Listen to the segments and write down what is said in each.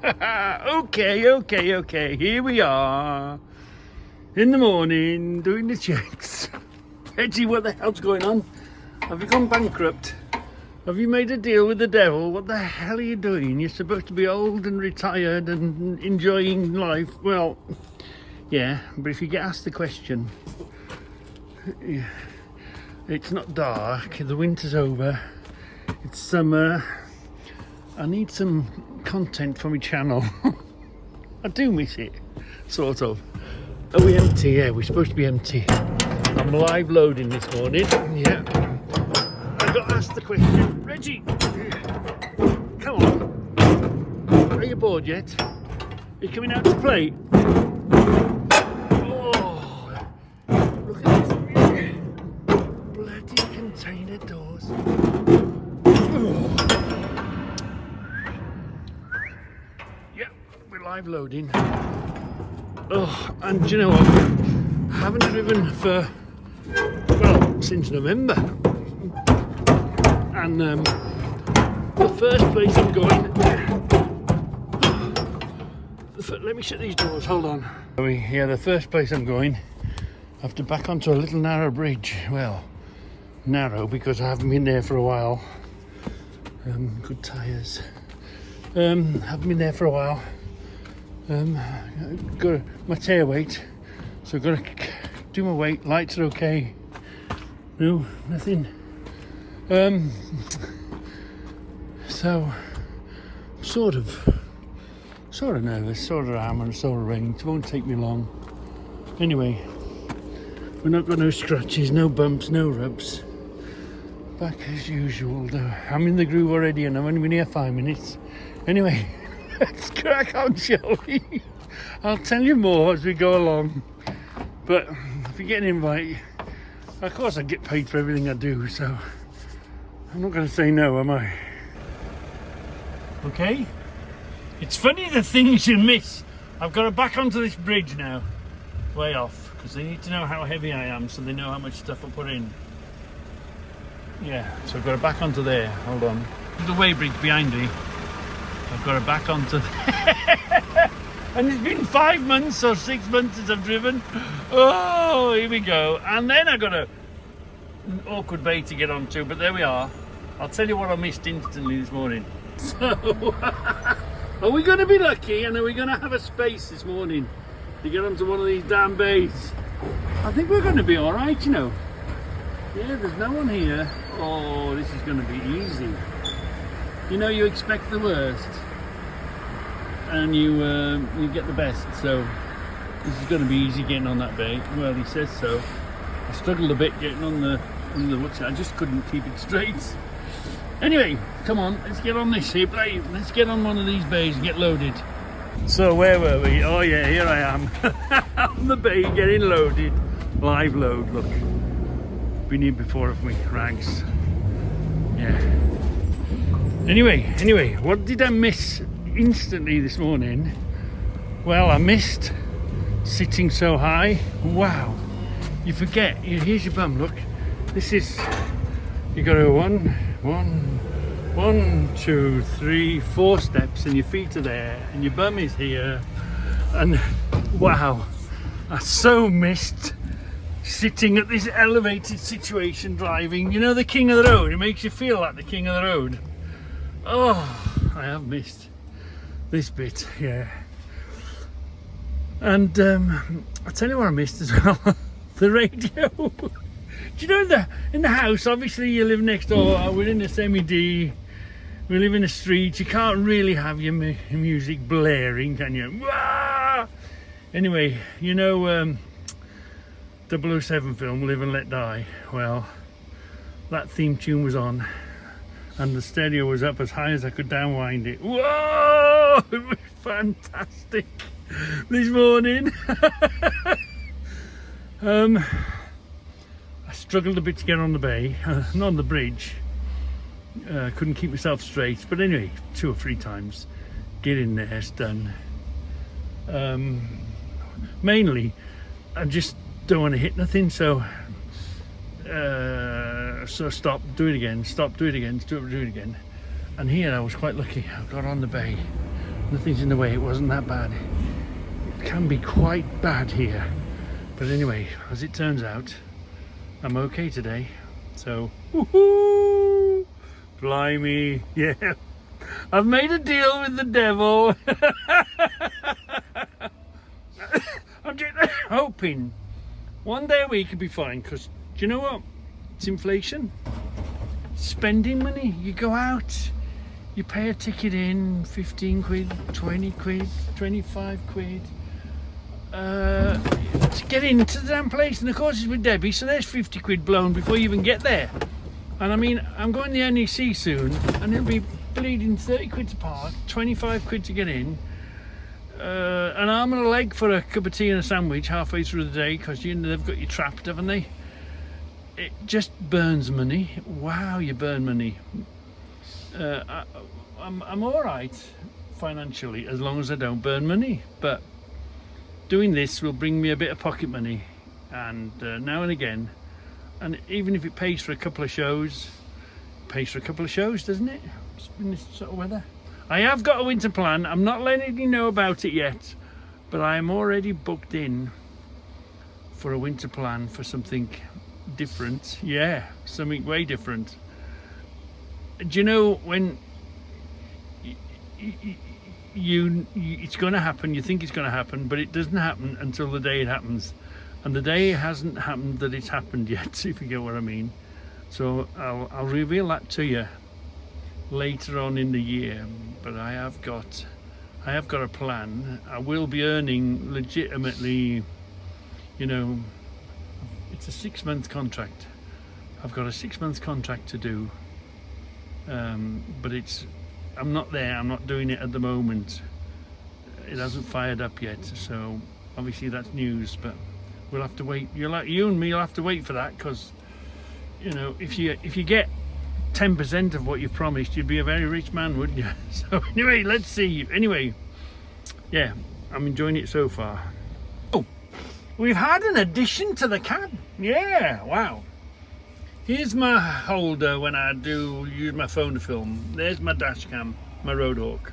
Okay. Here we are in the morning doing the checks. Reggie, what the hell's going on? Have you gone bankrupt? Have you made a deal with the devil? What the hell are you doing? You're supposed to be old and retired and enjoying life. Well, yeah, but if you get asked the question, it's not dark, the winter's over, it's summer. I need some content for my channel. I do miss it, sort of. Are we empty? Yeah, we're supposed to be empty. I'm live loading this morning. Yeah. I got asked the question, Reggie, come on. Are you bored yet? Are you coming out to play? Oh, look at this. Bloody container doors. Oh. Live loading. Oh, and do you know what? I haven't driven for, well, since November. And the first place I'm going, let me shut these doors, hold on. Yeah, the first place I'm going, I have to back onto a little narrow bridge. Well, narrow because I haven't been there for a while. Good tyres. Haven't been there for a while. Got my tail weight, so I've got to do my weight. Lights are okay. No, nothing. So sort of nervous, sort of am, and sort of range. It won't take me long. Anyway, we're not got no scratches, no bumps, no rubs. Back as usual. Though I'm in the groove already, and I've only been here 5 minutes. Anyway. Let's crack on, shall we? I'll tell you more as we go along. But if you get an invite, of course I get paid for everything I do, so I'm not going to say no, am I? Okay? It's funny the things you miss. I've got to back onto this bridge now, way off, because they need to know how heavy I am so they know how much stuff I put in. Yeah, so I've got to back onto there. Hold on. There's the weighbridge behind me. I've got it back onto there. And it's been 5 months or 6 months since I've driven. Oh, here we go. And then I got an awkward bay to get onto, but there we are. I'll tell you what I missed instantly this morning. So, are we going to be lucky and are we going to have a space this morning to get onto one of these damn bays? I think we're going to be all right, you know. Yeah, there's no one here. Oh, this is going to be easy. You know, you expect the worst and you get the best, so this is going to be easy getting on that bay. Well, he says so. I struggled a bit getting on the what's it? I just couldn't keep it straight. Anyway, come on, let's get on this here, play. Let's get on one of these bays and get loaded. So where were we? Oh yeah, here I am on the bay getting loaded. Live load, look. Been here before of me, rags. Yeah. Anyway, what did I miss instantly this morning? Well, I missed sitting so high. Wow, you forget. Here's your bum. Look, this is. You got to go 1, 2, 3, 4 steps, and your feet are there, and your bum is here. And wow, I so missed sitting at this elevated situation driving. You know, the king of the road. It makes you feel like the king of the road. Oh, I have missed this bit, yeah. And I'll tell you what I missed as well. The radio. Do you know in the house, obviously you live next door, we're in the semi-D, we live in a street, you can't really have your music blaring, can you? Wah! Anyway, you know 007 film, Live and Let Die. Well, that theme tune was on. And the stereo was up as high as I could downwind it. Whoa! It was fantastic this morning. I struggled a bit to get on the bay, not on the bridge. Couldn't keep myself straight. But anyway, 2 or 3 times. Get in there, it's done. Mainly, I just don't want to hit nothing, so stop, do it again, stop, do it again, do it again. And here I was quite lucky. I got on the bay Nothing's in the way. It wasn't that bad. It can be quite bad here. But anyway, as it turns out, I'm okay today. So, woohoo! Blimey, yeah. I've made a deal with the devil. I'm just hoping one day a week could be fine, because do you know what? It's inflation. Spending money. You go out, you pay a ticket in, 15 quid, 20 quid, 25 quid. To get into the damn place, and of course it's with Debbie, so there's 50 quid blown before you even get there. And I mean, I'm going to the NEC soon, and it'll be bleeding 30 quid to park, 25 quid to get in, an arm and a leg for a cup of tea and a sandwich halfway through the day, because you know they've got you trapped, haven't they? It just burns money. Wow, you burn money. I'm all right financially as long as I don't burn money, but doing this will bring me a bit of pocket money, and now and again, and even if it pays for a couple of shows, doesn't it? In this sort of weather. I have got a winter plan. I'm not letting you know about it yet, but I am already booked in for a winter plan for something different. Yeah, something way different. Do you know when it's going to happen, you think it's going to happen, but it doesn't happen until the day it happens, and the day hasn't happened that it's happened yet, if you get what I mean. So I'll reveal that to you later on in the year, but I have got a plan. I will be earning legitimately, you know, it's a 6-month contract. I've got a 6-month contract to do, but I'm not there. I'm not doing it at the moment. It hasn't fired up yet, so obviously that's news. But we'll have to wait. You and me will have to wait for that, because you know, if you get 10% of what you promised, you'd be a very rich man, wouldn't you? So anyway, let's see. Anyway, yeah, I'm enjoying it so far. Oh, we've had an addition to the cab. Yeah, wow. Here's my holder when I do use my phone to film. There's my dash cam, my Roadhawk.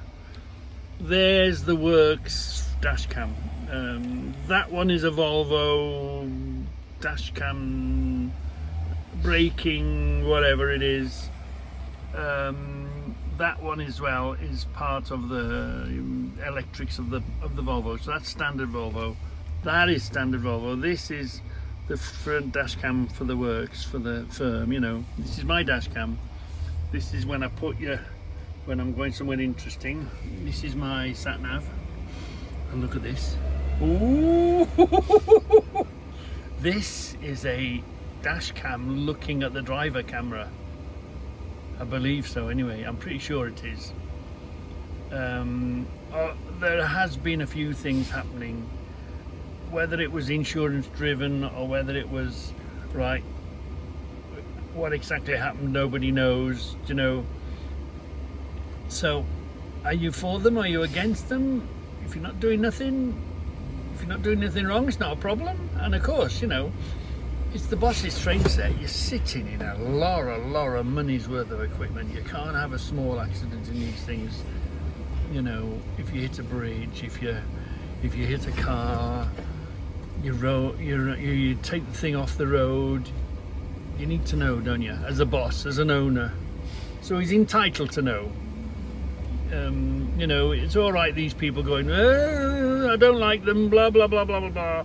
There's the Works dash cam. That one is a Volvo dash cam, braking, whatever it is. That one as well is part of the electrics of the Volvo. So that's standard Volvo. That is standard Volvo. This is the front dash cam for the Works, for the firm, you know. This is my dash cam. This is when I put you, when I'm going somewhere interesting. This is my sat nav. And look at this. Ooh! This is a dash cam looking at the driver camera. I believe so anyway, I'm pretty sure it is. There has been a few things happening. Whether it was insurance driven or whether it was, right, what exactly happened, nobody knows, you know. So, are you for them or are you against them? If you're not doing nothing wrong, it's not a problem. And of course, you know, it's the boss's train set. You're sitting in a lot of money's worth of equipment. You can't have a small accident in these things. You know, if you hit a bridge, if you hit a car, you take the thing off the road. You need to know, don't you? As a boss, as an owner. So he's entitled to know. You know, it's all right. These people going, I don't like them, blah blah blah blah blah blah.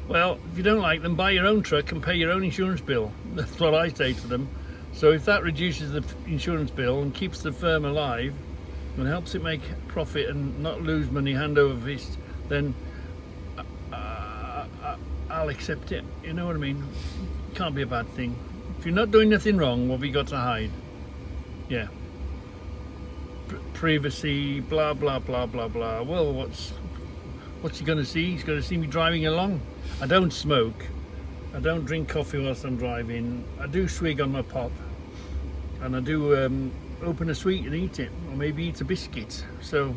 Well, if you don't like them, buy your own truck and pay your own insurance bill. That's what I say to them. So if that reduces the insurance bill and keeps the firm alive and helps it make profit and not lose money hand over fist, then I'll accept it. You know what I mean? It can't be a bad thing. If you're not doing nothing wrong, what have you got to hide? Yeah. Privacy, blah blah blah blah blah. Well, what's he going to see? He's going to see me driving along. I don't smoke. I don't drink coffee whilst I'm driving. I do swig on my pop, and I do open a sweet and eat it, or maybe eat a biscuit. So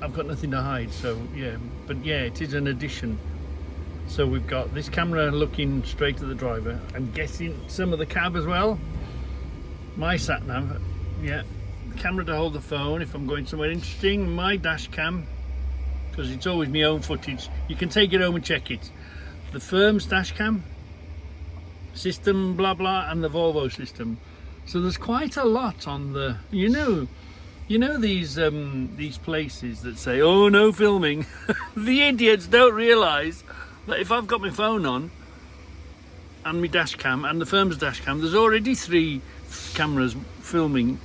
I've got nothing to hide. So yeah, but yeah, it is an addition. So we've got this camera looking straight at the driver. I'm guessing some of the cab as well. My sat nav, yeah, camera to hold the phone if I'm going somewhere interesting, my dash cam, because it's always my own footage. You can take it home and check it. The firm's dash cam system, blah blah, and the Volvo system. So there's quite a lot on the, you know these places that say, oh, no filming. The idiots don't realise that if I've got my phone on and my dash cam and the firm's dash cam, there's already 3 cameras filming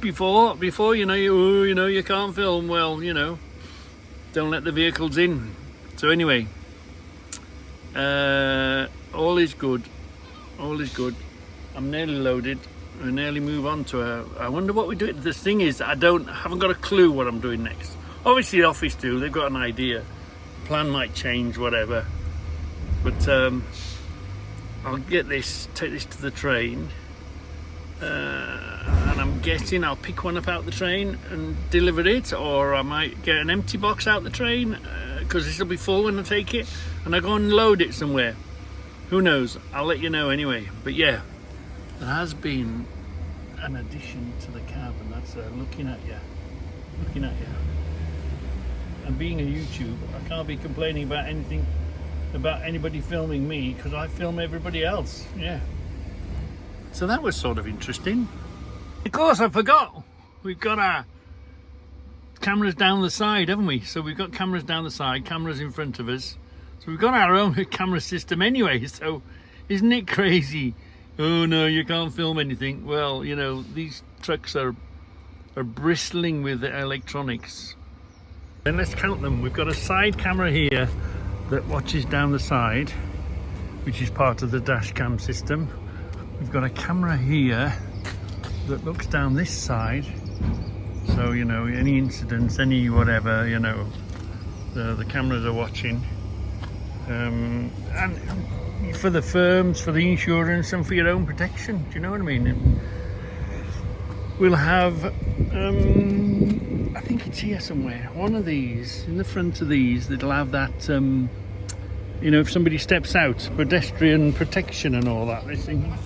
before you can't film. Well, don't let the vehicles in. So anyway, all is good. I'm nearly loaded. We nearly move on to I wonder what we do. The thing is, I haven't got a clue what I'm doing next. Obviously the office do, they've got an idea. Plan might change, whatever. But I'll take this to the train. And I'm guessing I'll pick one up out the train and deliver it, or I might get an empty box out the train, because this will be full when I take it, and I go and load it somewhere. Who knows? I'll let you know anyway. But yeah, there has been an addition to the cab, and that's looking at you. And being a YouTuber, I can't be complaining about anything, about anybody filming me, because I film everybody else. Yeah. So that was sort of interesting. Of course, I forgot. We've got our cameras down the side, haven't we? So we've got cameras down the side, cameras in front of us. So we've got our own camera system anyway. So isn't it crazy? Oh no, you can't film anything. Well, these trucks are bristling with electronics. Then let's count them. We've got a side camera here that watches down the side, which is part of the dash cam system. We've got a camera here that looks down this side, so any incidents, any whatever, the cameras are watching, and for the firms, for the insurance, and for your own protection. Do you know what I mean? We'll have I think it's here somewhere, one of these in the front of these that'll have that if somebody steps out, pedestrian protection and all that. This thing.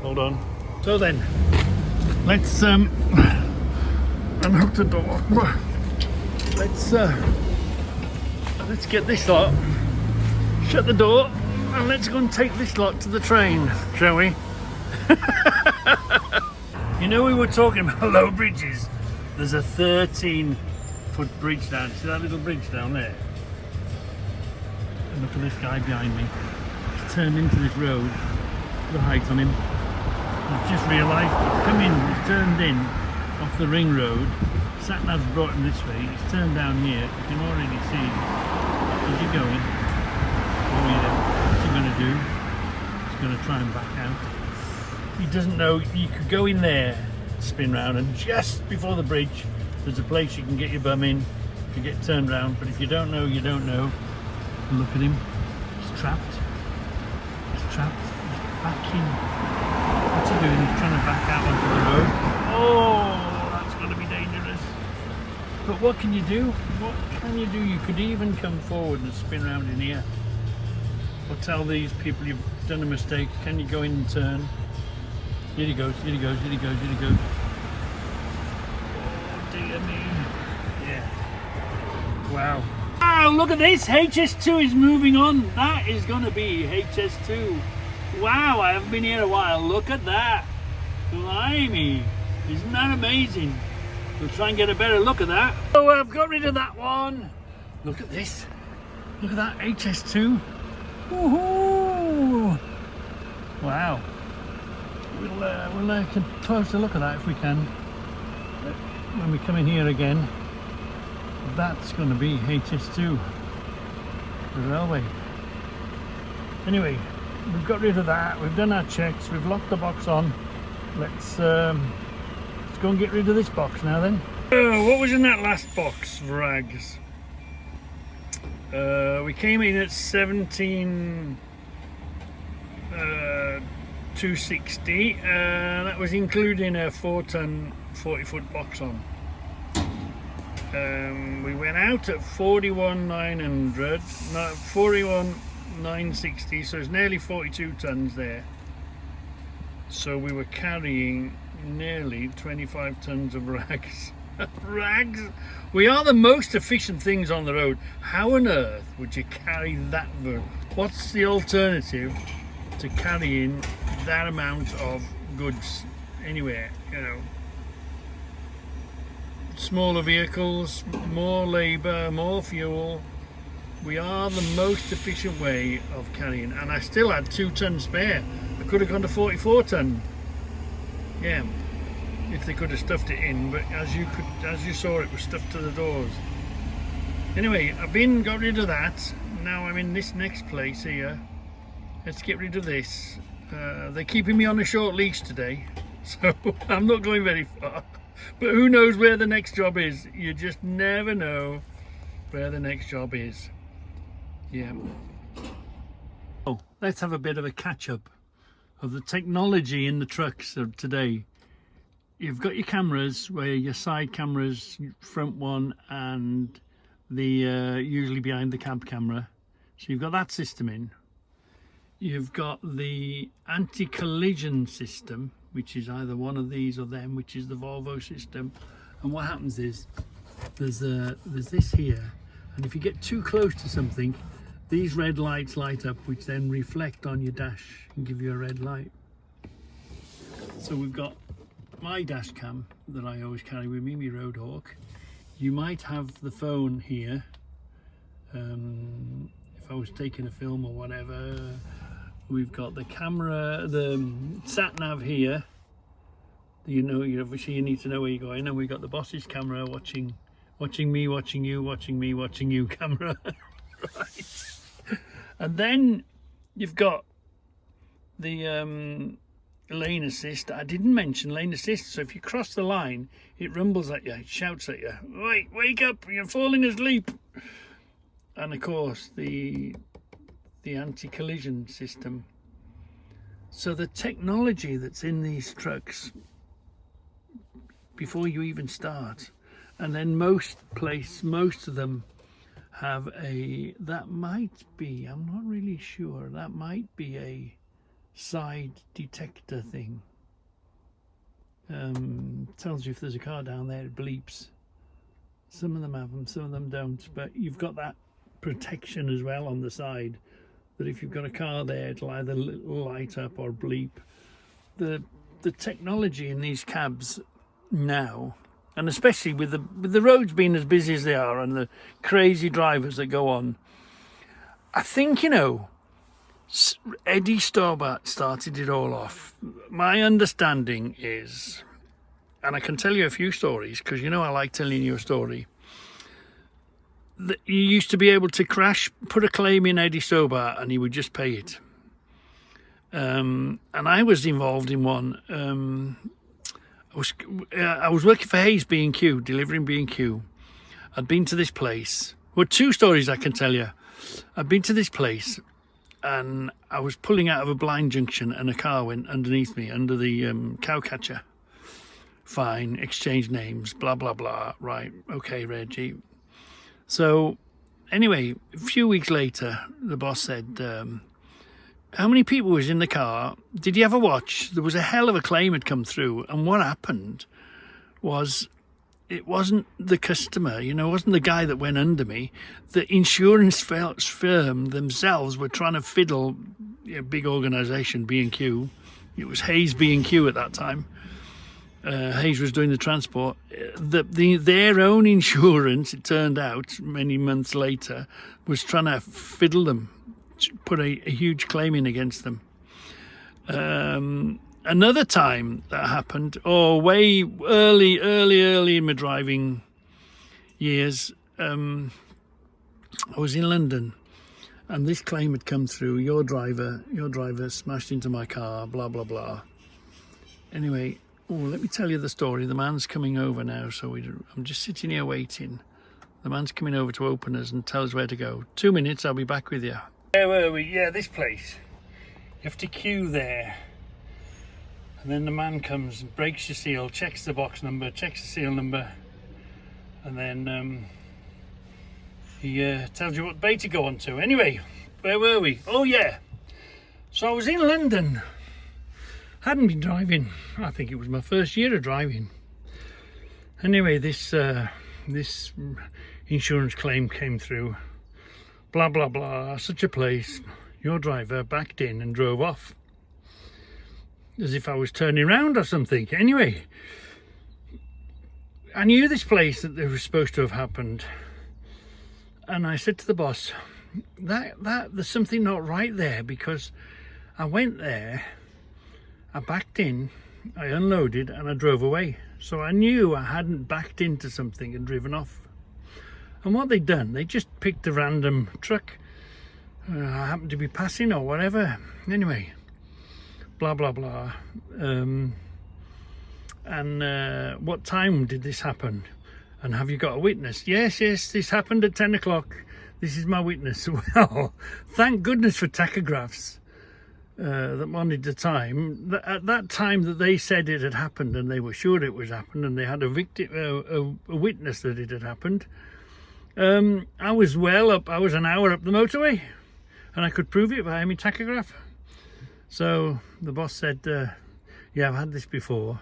Hold on. So then, let's unhook the door. Let's get this lot, shut the door, and let's go and take this lot to the train, shall we? We were talking about low bridges. There's a 13-foot bridge down. See that little bridge down there? And look at this guy behind me. He's turned into this road. The height on him. I've just realised he's turned in off the ring road. Sat-nav's brought him this way. He's turned down here. You can already see. Where's he going? Oh yeah. What's he going to do? He's going to try and back out. He doesn't know. You could go in there, spin round, and just before the bridge, there's a place you can get your bum in. You get turned round. But if you don't know, you don't know. And look at him. He's trapped. He's backing. What's he doing? He's trying to back out onto the road. Oh, that's going to be dangerous. But what can you do? You could even come forward and spin around in here. Or tell these people you've done a mistake. Can you go in and turn? Here he goes. Oh, dear me. Yeah. Wow. Wow, look at this. HS2 is moving on. That is going to be HS2. Wow, I haven't been here a while. Look at that. Blimey. Isn't that amazing? We'll try and get a better look at that. Oh, I've got rid of that one. Look at this. Look at that HS2. Woohoo! Wow. We'll take a closer look at that if we can. When we come in here again, that's going to be HS2, the railway. Anyway, we've got rid of that. We've done our checks. We've locked the box on. Let's go and get rid of this box now then. Oh, what was in that last box of rags? We came in at 17,260. That was including a 4-ton 40-foot box on. We went out at 41,900, no, 41,960, so it's nearly 42 tons there. So we were carrying nearly 25 tons of rags. Rags? We are the most efficient things on the road. How on earth would you carry that? What's the alternative to carrying that amount of goods anywhere, you know? Smaller vehicles, more labour, more fuel. We are the most efficient way of carrying, and I still had 2 tons spare. I could have gone to 44 ton. Yeah, if they could have stuffed it in, but as you saw, it was stuffed to the doors. Anyway, got rid of that. Now I'm in this next place here. Let's get rid of this. They're keeping me on a short leash today, so I'm not going very far. But who knows where the next job is? You just never know where the next job is. Yeah. Oh, let's have a bit of a catch-up of the technology in the trucks of today. You've got your cameras, where your side cameras, front one, and the usually behind the cab camera. So you've got that system in. You've got the anti-collision system, which is either one of these or them, which is the Volvo system. And what happens is there's this here, and if you get too close to something, these red lights light up, which then reflect on your dash and give you a red light. So we've got my dash cam that I always carry with me, my Roadhawk. You might have the phone here, if I was taking a film or whatever. We've got the camera, the sat nav here. You know, obviously you need to know where you're going, and we've got the boss's camera watching me, watching you, watching me, watching you camera. Right. And then you've got the lane assist. I didn't mention lane assist, so if you cross the line, it rumbles at you, it shouts at you, "Wait, wake up, you're falling asleep." And of course the anti-collision system. So the technology that's in these trucks before you even start, and then most of them have that might be, I'm not really sure, that might be a side detector thing. Tells you if there's a car down there, it bleeps. Some of them have them, some of them don't, but you've got that protection as well on the side, that if you've got a car there, it'll either light up or bleep. The technology in these cabs now, and especially with the roads being as busy as they are and the crazy drivers that go on, I think, you know, Eddie Stobart started it all off. My understanding is, and I can tell you a few stories because, you know, I like telling you a story, that you used to be able to put a claim in Eddie Stobart and he would just pay it. And I was involved in one. I was working for Hayes B&Q, delivering B&Q. I'd been to this place. Well, 2 stories I can tell you. I'd been to this place and I was pulling out of a blind junction and a car went underneath me, under the cowcatcher. Fine, exchange names, blah, blah, blah. Right, okay, Reggie. So, anyway, a few weeks later, the boss said, how many people was in the car? Did you ever watch? There was a hell of a claim had come through, and what happened was, it wasn't the customer, you know, it wasn't the guy that went under me. The insurance firm themselves were trying to fiddle a big organisation, B&Q. It was Hayes B&Q at that time. Hayes was doing the transport. Their own insurance, it turned out, many months later, was trying to fiddle them, put a huge claim in against them. Another time that happened, way early in my driving years, I was in London, and this claim had come through. Your driver smashed into my car, blah blah blah. Anyway, let me tell you the story. The man's coming over now, so I'm just sitting here waiting. The man's coming over to open us and tell us where to go. 2 minutes, I'll be back with you. Where were we? Yeah, this place. You have to queue there. And then the man comes, breaks your seal, checks the box number, checks the seal number, and then he tells you what bay to go on to. Anyway, where were we? Oh yeah. So I was in London, Hadn't been driving. I think it was my first year of driving. Anyway, this insurance claim came through. Blah, blah, blah. Such a place. Your driver backed in and drove off. As if I was turning around or something. Anyway, I knew this place that they were supposed to have happened. And I said to the boss, that there's something not right there, because I went there, I backed in, I unloaded and I drove away. So I knew I hadn't backed into something and driven off. And what they'd done, they just picked a random truck. I happened to be passing or whatever. Anyway, blah, blah, blah. What time did this happen? And have you got a witness? Yes, this happened at 10 o'clock. This is my witness. Well, thank goodness for tachographs that wanted the time. At that time that they said it had happened, and they were sure it was happened, and they had a witness that it had happened. I was well up. I was an hour up the motorway, and I could prove it via my tachograph. So the boss said, "Yeah, I've had this before.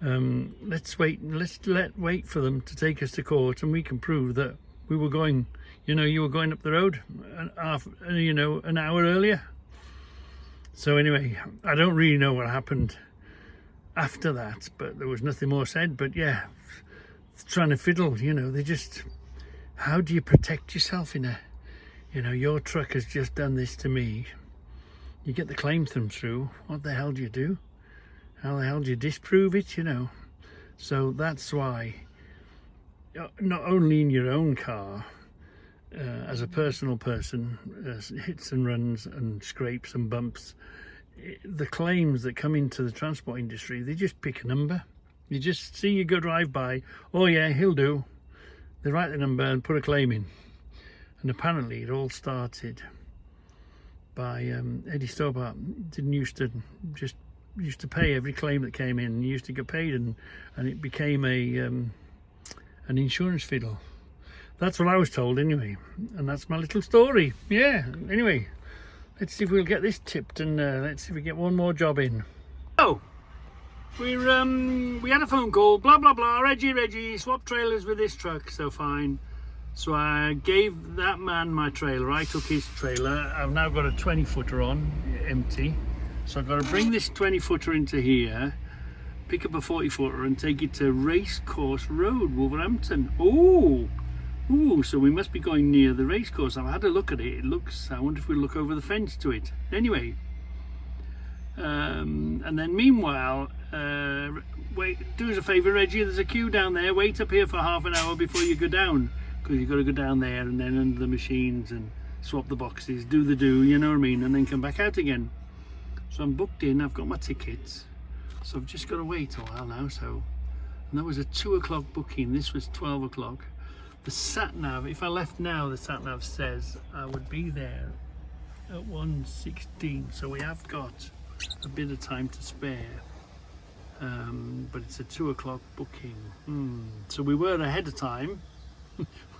Let's wait. Let's wait for them to take us to court, and we can prove that we were going. You were going up the road, an hour earlier." So anyway, I don't really know what happened after that, but there was nothing more said. But yeah, trying to fiddle. They just. How do you protect yourself in your truck has just done this to me. You get the claim through. What the hell do you do? How the hell do you disprove it, So that's why, not only in your own car, as a personal person, hits and runs and scrapes and bumps, the claims that come into the transport industry, they just pick a number. You just see you go drive by, oh yeah, he'll do. They write the number and put a claim in. And apparently it all started by Eddie Stobart. Used to pay every claim that came in. He used to get paid, and it became an insurance fiddle. That's what I was told anyway, and that's my little story. Yeah, anyway, let's see if we'll get this tipped, and let's see if we get one more job in. Oh, we had a phone call, blah blah blah, Reggie, swap trailers with this truck, so fine. So I gave that man my trailer. I took his trailer. I've now got a 20-footer on, empty. So I've got to bring this 20-footer into here, pick up a 40-footer and take it to Racecourse Road, Wolverhampton. Ooh, so we must be going near the racecourse. I've had a look at it. I wonder if we'll look over the fence to it. Anyway, and then meanwhile, do us a favour, Reggie, there's a queue down there. Wait up here for half an hour before you go down, because you've got to go down there and then under the machines and swap the boxes, do the you know what I mean, and then come back out again. So I'm booked in, I've got my tickets, so I've just got to wait a while now. So, and that was a 2 o'clock booking, this was 12 o'clock. The sat-nav, if I left now, the sat-nav says I would be there at 1:16, so we have got a bit of time to spare. But it's a 2 o'clock booking. So we were ahead of time.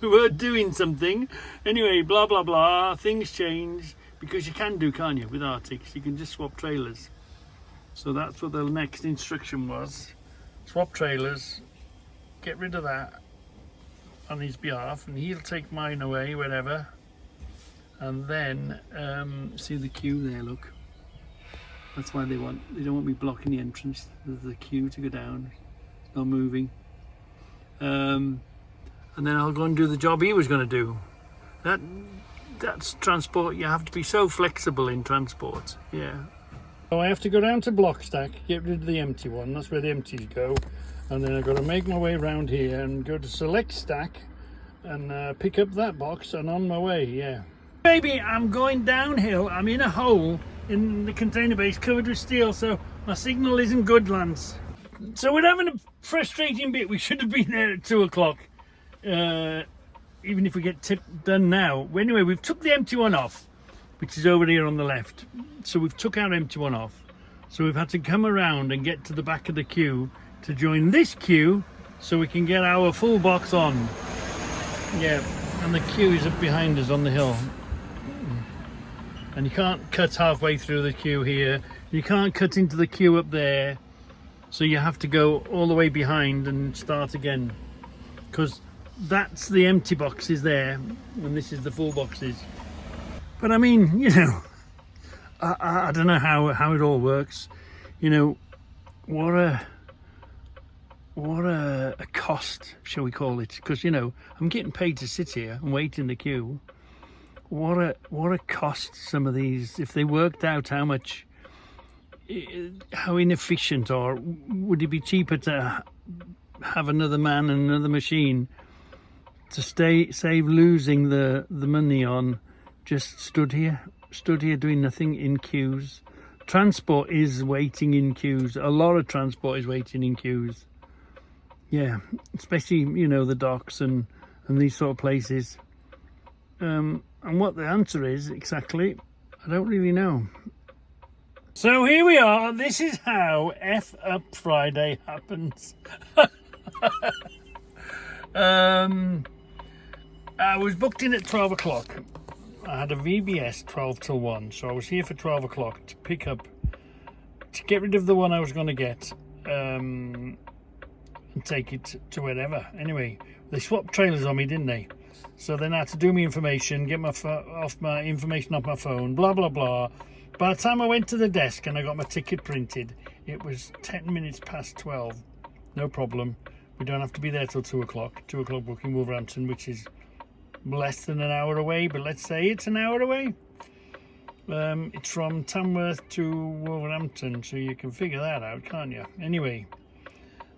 We were doing something. Anyway, blah, blah, blah, things change. Because you can do, can't you, with Arctics? You can just swap trailers. So that's what the next instruction was. Swap trailers, get rid of that on his behalf, and he'll take mine away, wherever. And then, see the queue there, look. That's why they don't want me blocking the entrance. There's the queue to go down. It's not moving. And then I'll go and do the job he was going to do. That's transport. You have to be so flexible in transport. Yeah. So I have to go down to Blockstack, get rid of the empty one. That's where the empties go. And then I've got to make my way around here and go to Select Stack and pick up that box, and on my way. Yeah. Baby, I'm going downhill. I'm in a hole in the container base covered with steel, so my signal isn't good, Lance. So we're having a frustrating bit. We should have been there at 2 o'clock. Even if we get done now. Anyway, we've took the empty one off, which is over here on the left. So we've took our empty one off. So we've had to come around and get to the back of the queue to join this queue so we can get our full box on. Yeah, and the queue is up behind us on the hill. And you can't cut halfway through the queue here. You can't cut into the queue up there, so you have to go all the way behind and start again, because that's the empty boxes there and this is the full boxes. But I mean, you know, I don't know how it all works. You know, what a cost, shall we call it? Because, you know, I'm getting paid to sit here and wait in the queue. What a cost some of these, if they worked out how inefficient, or would it be cheaper to have another man and another machine to save losing the money on just stood here doing nothing in queues. Transport is waiting in queues. A lot of transport is waiting in queues. Yeah, especially, you know, the docks and these sort of places. And what the answer is exactly, I don't really know. So here we are. This is how F Up Friday happens. I was booked in at 12 o'clock. I had a VBS 12 till 1, so I was here for 12 o'clock to pick up, to get rid of the one I was going to get, and take it to wherever. Anyway, they swapped trailers on me, didn't they? So then I had to do my information, get my information off my phone, blah blah blah. By the time I went to the desk and I got my ticket printed, it was 10 minutes past 12. No problem. We don't have to be there till 2 o'clock. 2 o'clock booking Wolverhampton, which is less than an hour away, but let's say it's an hour away. It's from Tamworth to Wolverhampton, so you can figure that out, can't you? Anyway,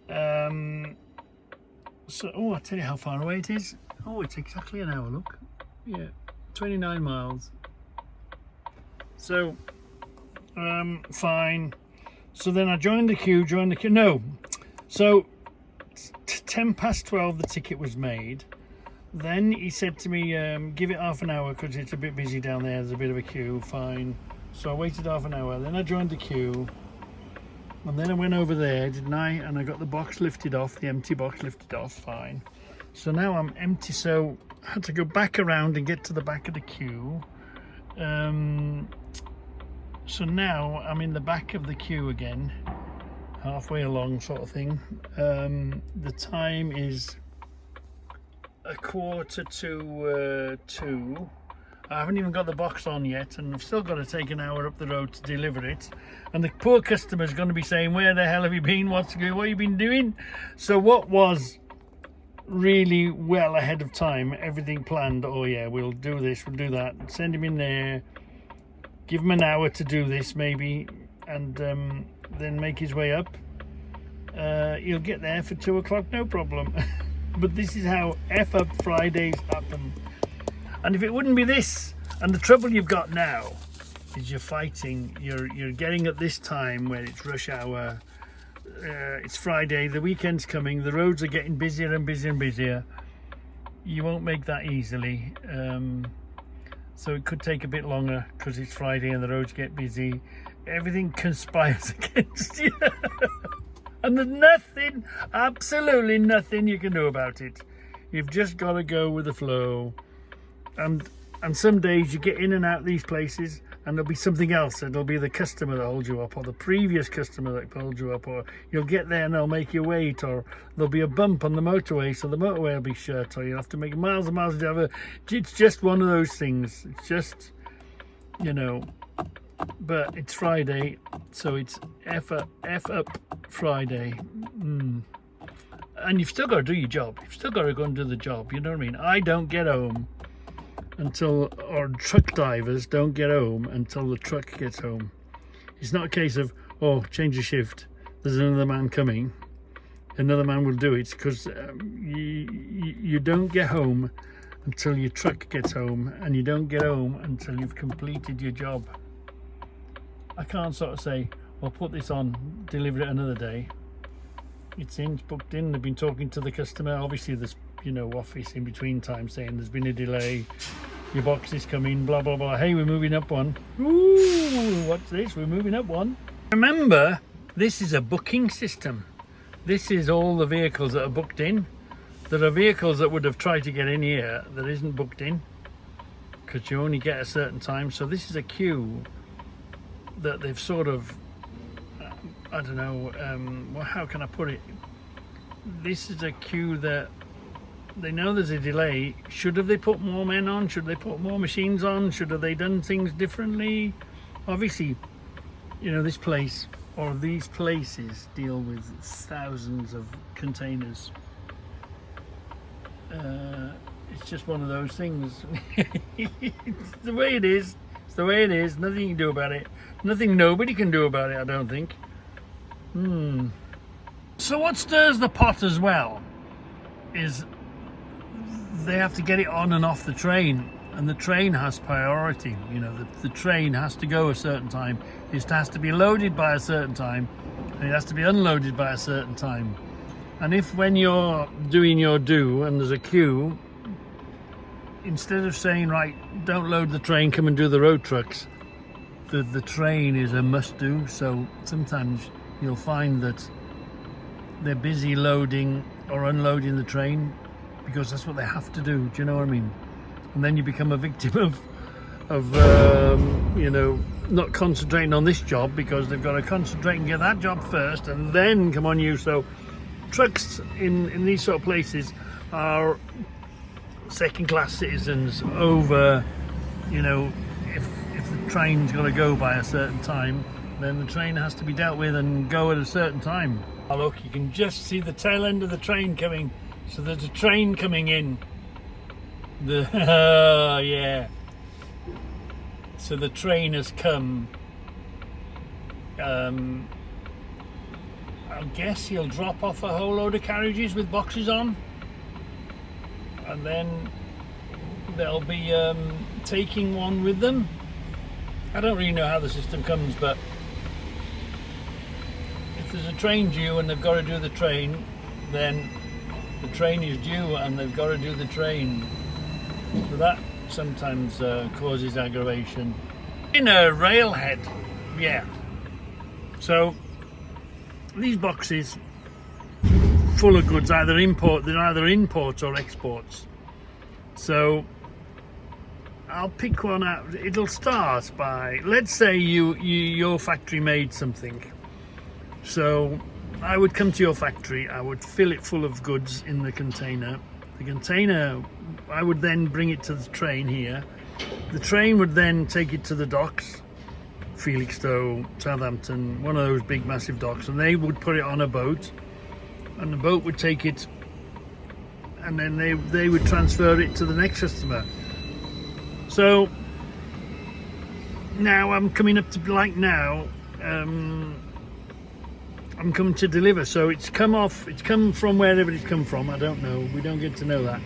so I'll tell you how far away it is. Oh, it's exactly an hour, look. Yeah, 29 miles. So, fine. So then I joined the queue. No. So, 10 past 12 the ticket was made. Then he said to me, give it half an hour because it's a bit busy down there. There's a bit of a queue. Fine. So I waited half an hour. Then I joined the queue. And then I went over there, didn't I? And I got the box lifted off, the empty box lifted off. Fine. So now I'm empty. So I had to go back around and get to the back of the queue. So now I'm in the back of the queue again, halfway along sort of thing. The time is 1:45. I haven't even got the box on yet, and I've still got to take an hour up the road to deliver it. And the poor customer's going to be saying, where the hell have you been? What have you been doing? So what was really well ahead of time, everything planned, oh yeah, we'll do this, we'll do that, send him in there, give him an hour to do this maybe, and then make his way up. He'll get there for 2 o'clock, no problem. But this is how F Up Fridays happen. And if it wouldn't be this, and the trouble you've got now is you're getting at this time where it's rush hour, it's Friday, the weekend's coming, the roads are getting busier and busier and busier. You won't make that easily. So it could take a bit longer because it's Friday and the roads get busy. Everything conspires against you. And there's nothing, absolutely nothing you can do about it. You've just got to go with the flow. And some days you get in and out these places and there'll be something else. It'll be the customer that holds you up, or the previous customer that holds you up, or you'll get there and they'll make you wait, or there'll be a bump on the motorway, so the motorway will be shut, or you'll have to make miles and miles of drive. It's just one of those things. It's just, you know, but it's Friday, so it's F up Friday. And you've still got to do your job. You've still got to go and do the job, you know what I mean? I don't get home until, or truck drivers don't get home until the truck gets home. It's not a case of, oh, change the shift, there's another man coming, another man will do it, because you don't get home until your truck gets home, and you don't get home until you've completed your job. I can't sort of say, well, put this on, deliver it another day. It's in, it's booked in. They've been talking to the customer. Obviously there's, you know, office in between time saying there's been a delay, your box is coming, blah blah blah. Hey, we're moving up one. Ooh, what's this? We're moving up one. Remember, this is a booking system. This is all the vehicles that are booked in. There are vehicles that would have tried to get in here that isn't booked in, because you only get a certain time. So this is a queue that they've sort of I don't know, well, how can I put it? This is a queue that they know there's a delay. Should have they put more men on? Should they put more machines on? Should have they done things differently? Obviously, you know, this place or these places deal with thousands of containers. It's just one of those things. It's the way it is. It's the way it is. Nothing you can do about it. Nothing nobody can do about it, I don't think. So what stirs the pot as well is they have to get it on and off the train, and the train has priority. You know, the train has to go a certain time. It has to be loaded by a certain time, and it has to be unloaded by a certain time. And if when you're doing your do and there's a queue, instead of saying, right, don't load the train, come and do the road trucks, the train is a must do. So sometimes you'll find that they're busy loading or unloading the train because that's what they have to do. Do you know what I mean? And then you become a victim of you know, not concentrating on this job because they've got to concentrate and get that job first and then come on you. So trucks in these sort of places are second-class citizens over, you know, if the train's got to go by a certain time, then the train has to be dealt with and go at a certain time. Oh, look, you can just see the tail end of the train coming. So there's a train coming in. Yeah. So the train has come. I guess he'll drop off a whole load of carriages with boxes on, and then they'll be taking one with them. I don't really know how the system comes, but if there's a train due and they've got to do the train, then the train is due and they've got to do the train. So that sometimes causes aggravation. In a railhead, yeah. So these boxes full of goods, they're either imports or exports. So I'll pick one out. It'll start by, let's say your factory made something. So I would come to your factory, I would fill it full of goods in the container. The container, I would then bring it to the train here. The train would then take it to the docks, Felixstowe, Southampton, one of those big massive docks, and they would put it on a boat, and the boat would take it, and then they would transfer it to the next customer. So now I'm coming up to, like now, I'm coming to deliver. So it's come from wherever it's come from, I don't know, we don't get to know that.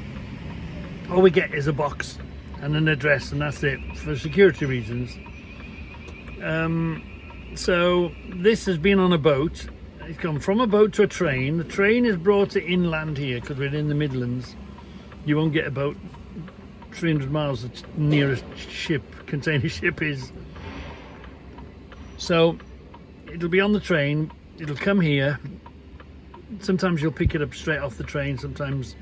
All we get is a box and an address, and that's it, for security reasons. So this has been on a boat. It's gone from a boat to a train. The train has brought it inland here because we're in the Midlands. You won't get a boat 300 miles, the nearest ship, container ship is. So it'll be on the train, it'll come here. Sometimes you'll pick it up straight off the train, sometimes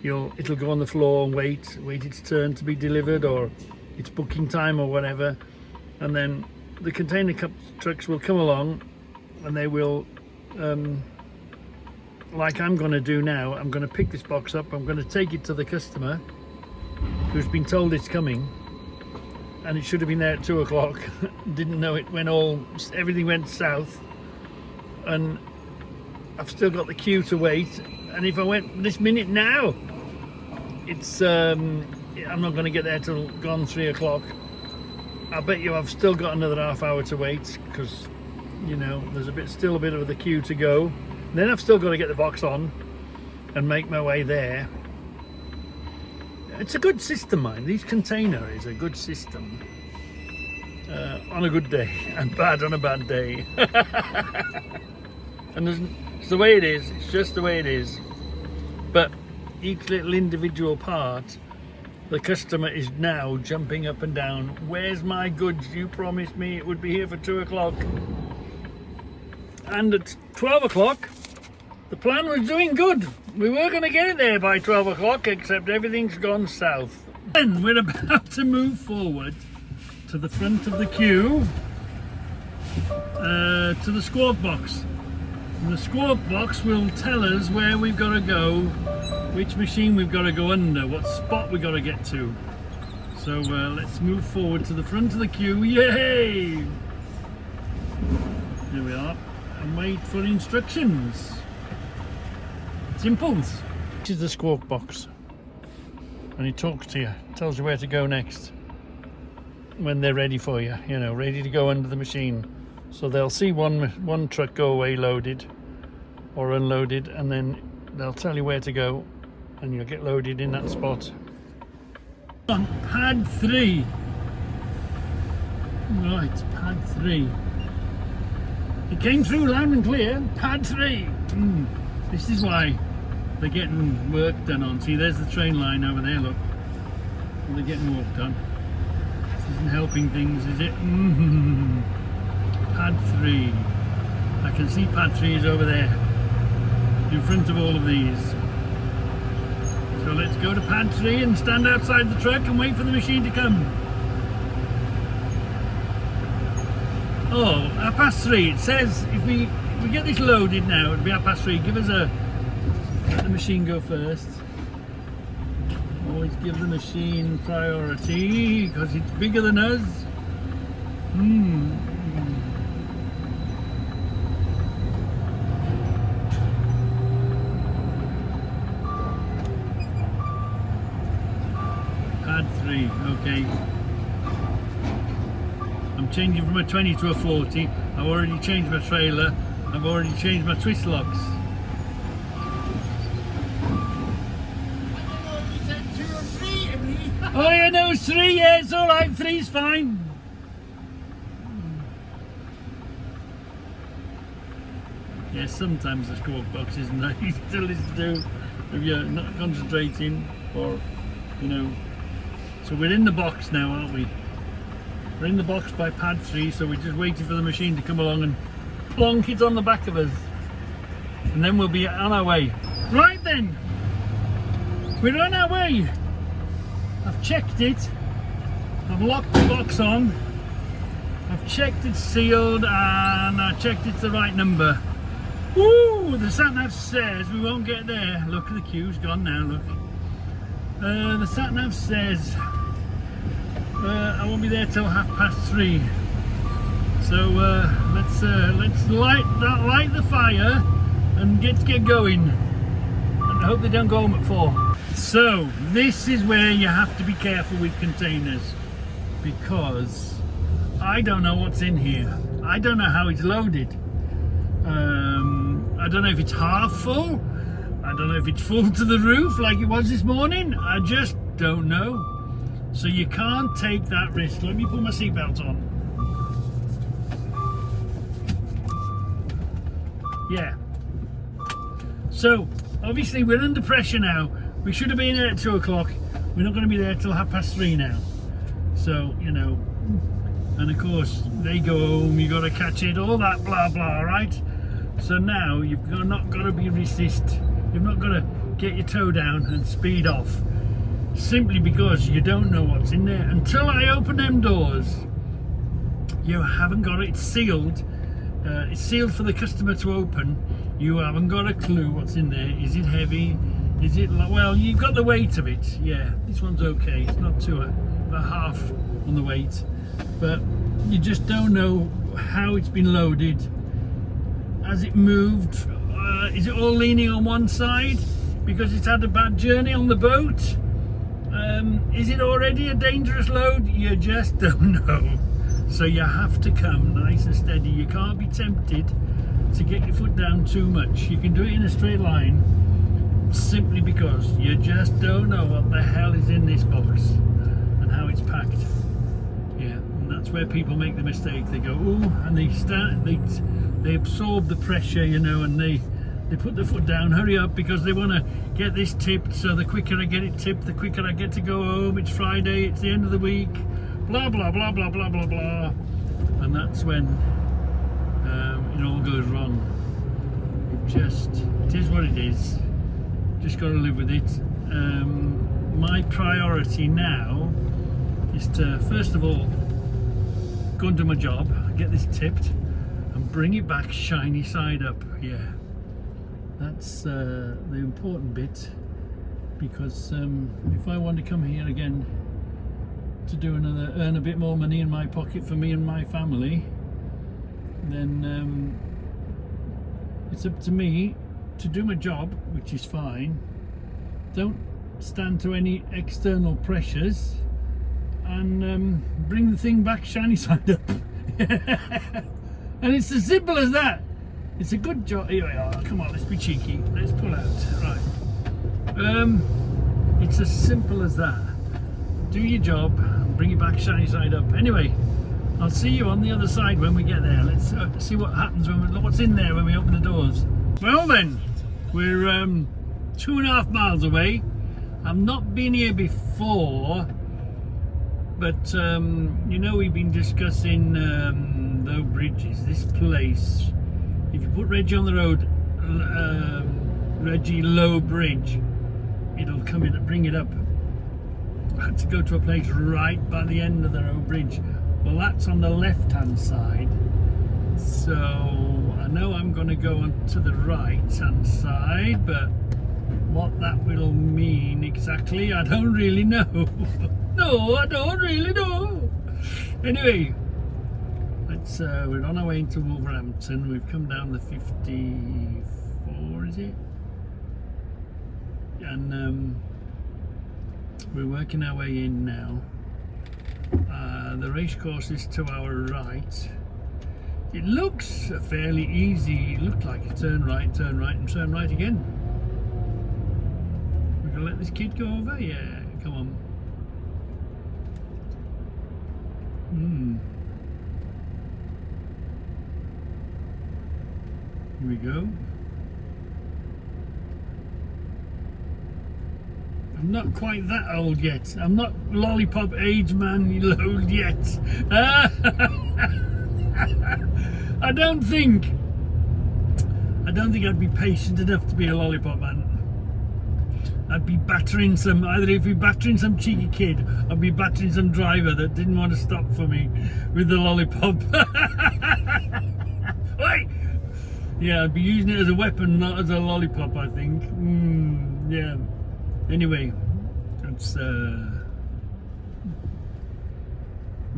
it'll go on the floor and wait its turn to be delivered, or it's booking time or whatever, and then the container trucks will come along and they will, like I'm going to do now, I'm going to pick this box up, I'm going to take it to the customer who's been told it's coming, and it should have been there at 2 o'clock, didn't know it when everything went south, and I've still got the queue to wait, and if I went this minute now, it's I'm not going to get there till gone 3 o'clock. I bet you I've still got another half hour to wait, because, you know, there's still a bit of the queue to go. Then I've still got to get the box on and make my way there. It's a good system, mind. These container is a good system on a good day, and bad on a bad day. And it's the way it is. It's just the way it is. But each little individual part, the customer is now jumping up and down. Where's my goods? You promised me it would be here for 2 o'clock. And at 12 o'clock, the plan was doing good. We were going to get it there by 12 o'clock, except everything's gone south. And we're about to move forward to the front of the queue, to the squawk box. And the squawk box will tell us where we've got to go, which machine we've got to go under, what spot we've got to get to. So let's move forward to the front of the queue. Yay! Here we are. And wait for instructions. Simple. This is the squawk box. And he talks to you, tells you where to go next. When they're ready for you, you know, ready to go under the machine. So they'll see one truck go away loaded or unloaded, and then they'll tell you where to go, and you'll get loaded in that spot. On pad 3. Right, pad 3. It came through loud and clear. Pad 3. This is why they're getting work done on. See, there's the train line over there, look. They're getting work done. This isn't helping things, is it? Pad 3. I can see pad 3 is over there, in front of all of these. So let's go to pad 3 and stand outside the truck and wait for the machine to come. Oh, 3:30. It says if we get this loaded now, it'll be 3:30. Give us let the machine go first. Always give the machine priority because it's bigger than us. Pad 3, okay. I'm changing from a 20 to a 40. I've already changed my trailer. I've already changed my twist locks. Oh yeah, no, it's 3, yeah, it's alright, 3's fine. Yeah, sometimes the squawk box isn't that easy to listen to if you're not concentrating, or, you know. So we're in the box now, aren't we? We're in the box by pad 3, so we're just waiting for the machine to come along and plonk it on the back of us. And then we'll be on our way. Right then, we're on our way. I've checked it, I've locked the box on, I've checked it's sealed, and I checked it's the right number. Woo! The sat-nav says we won't get there. Look, the queue's gone now, look. The sat-nav says I won't be there till 3:30. So let's light the fire and get going. And I hope they don't go home at 4. So this is where you have to be careful with containers, because I don't know what's in here. I don't know how it's loaded. I don't know if it's half full. I don't know if it's full to the roof like it was this morning. I just don't know. So you can't take that risk. Let me put my seatbelt on. Yeah. So obviously we're under pressure now. We should have been there at 2 o'clock. We're not going to be there till 3:30 now. So, you know, and of course they go home, you got to catch it, all that blah blah, right? So now you've not got to be resist. You've not got to get your toe down and speed off, simply because you don't know what's in there. Until I open them doors, you haven't got it. It's sealed. It's sealed for the customer to open. You haven't got a clue what's in there. Is it heavy? Is it, well, you've got the weight of it. Yeah, this one's okay. It's not too about half on the weight, but you just don't know how it's been loaded. Has it moved? Is it all leaning on one side because it's had a bad journey on the boat? Is it already a dangerous load? You just don't know. So you have to come nice and steady. You can't be tempted to get your foot down too much. You can do it in a straight line, simply because you just don't know what the hell is in this box and how it's packed. Yeah, and that's where people make the mistake. They go, ooh, and they absorb the pressure, you know, and they put their foot down, hurry up, because they want to get this tipped. So the quicker I get it tipped, the quicker I get to go home. It's Friday, it's the end of the week, blah blah blah blah blah blah blah, and that's when it all goes wrong. It is what it is. Just got to live with it. My priority now is to, first of all, go and do my job, get this tipped, and bring it back shiny side up. Yeah, that's the important bit, because if I want to come here again to do earn a bit more money in my pocket for me and my family, then it's up to me to do my job, which is fine. Don't stand to any external pressures, and bring the thing back shiny side up. And it's as simple as that. It's a good job. Here we are. Come on, let's be cheeky. Let's pull out. Right. It's as simple as that. Do your job, bring it back shiny side up. Anyway, I'll see you on the other side when we get there. Let's see what happens what's in there when we open the doors. Well then, we're 2.5 miles away. I've not been here before, but you know, we've been discussing Low Bridges. This place, if you put Reggie on the road, Reggie Low Bridge, it'll come in and bring it up. I had to go to a place right by the end of the Low Bridge. Well, that's on the left hand side, so I know I'm going to go on to the right hand side, but what that will mean exactly, I don't really know. No, I don't really know. Anyway, we're on our way into Wolverhampton. We've come down the 54, is it? And we're working our way in now. The race course is to our right. It looks fairly easy. It looked like a turn right, and turn right again. We're gonna let this kid go over? Yeah, come on. Here we go. I'm not quite that old yet. I'm not lollipop age man old yet. I don't think I'd be patient enough to be a lollipop man. I'd be battering some, either if we battering some cheeky kid, I'd be battering some driver that didn't want to stop for me with the lollipop. Wait! Yeah, I'd be using it as a weapon, not as a lollipop, I think. Yeah. Anyway, it's we're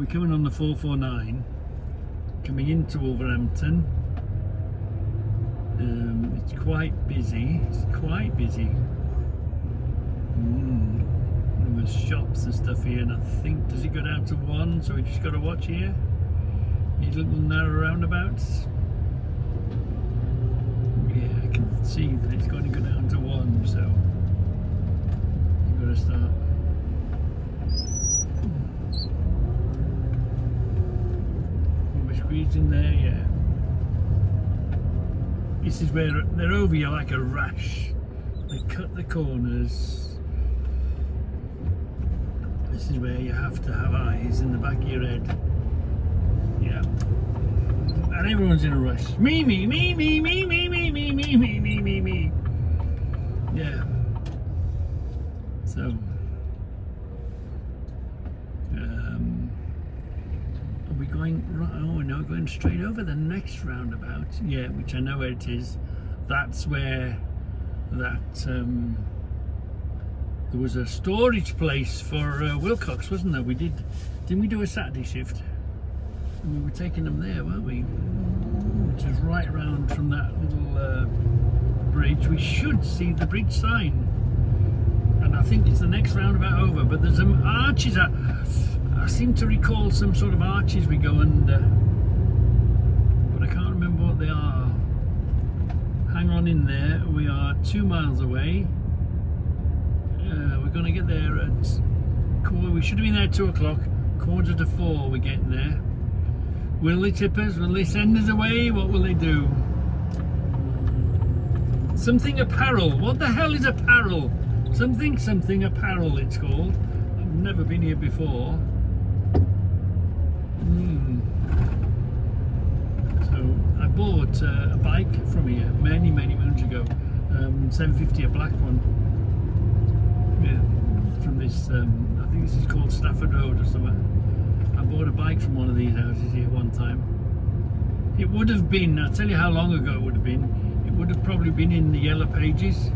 coming on the 449, coming into Wolverhampton. It's quite busy. There's shops and stuff here, and I think, does it go down to 1? So we just got to watch here. These little narrow roundabouts. Yeah, I can see that it's going to go down to 1, so you've got to start. We're squeezed in there, yeah. This is where they're over you like a rash. They cut the corners. This is where you have to have eyes in the back of your head. Yeah. And everyone's in a rush. Me. Yeah. So are we going right? Oh no, we're going straight over the next roundabout. Yeah, which I know where it is. That's where that there was a storage place for Wilcox, wasn't there? Didn't we do a Saturday shift? And we were taking them there, weren't we? Which is right round from that little bridge. We should see the bridge sign, and I think it's the next roundabout over. But there's some arches. I seem to recall some sort of arches we go under, but I can't remember what they are. Hang on in there. We are 2 miles away. We're going to get there at we should have been there at 2 o'clock. 3:45 we're getting there. Will they tip us? Will they send us away? What will they do? Something apparel. What the hell is apparel? Something apparel it's called. I've never been here before. So I bought a bike from here many moons ago. 750, a black one. Yeah, from this, I think this is called Stafford Road or something. I bought a bike from one of these houses here one time. It would have been, I'll tell you how long ago it would have been. It would have probably been in the Yellow Pages.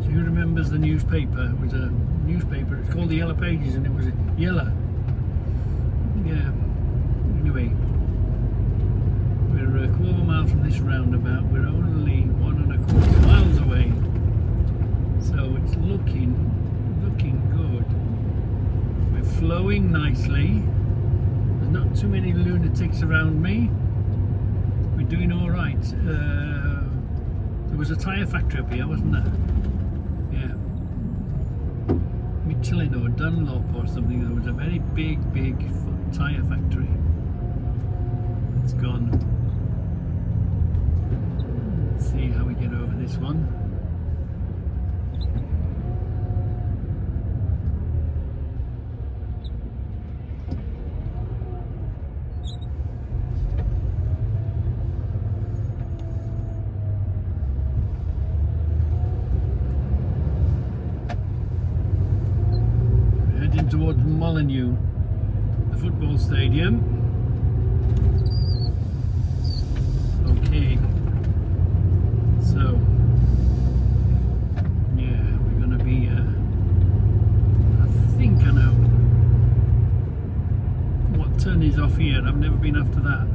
So who remembers the newspaper? It was a newspaper, it's called the Yellow Pages, and it was yellow. Yeah. Anyway, we're a quarter of a mile from this roundabout. We're only 1.25 miles away. So it's looking good. We're flowing nicely. There's not too many lunatics around me. We're doing all right. There was a tyre factory up here, wasn't there? Yeah. Michelin or Dunlop or something. There was a very big tyre factory. It's gone. Let's see how we get over this one. Towards Molineux, the football stadium. Okay, so yeah, we're going to be I think I know what turn is off here. I've never been after that.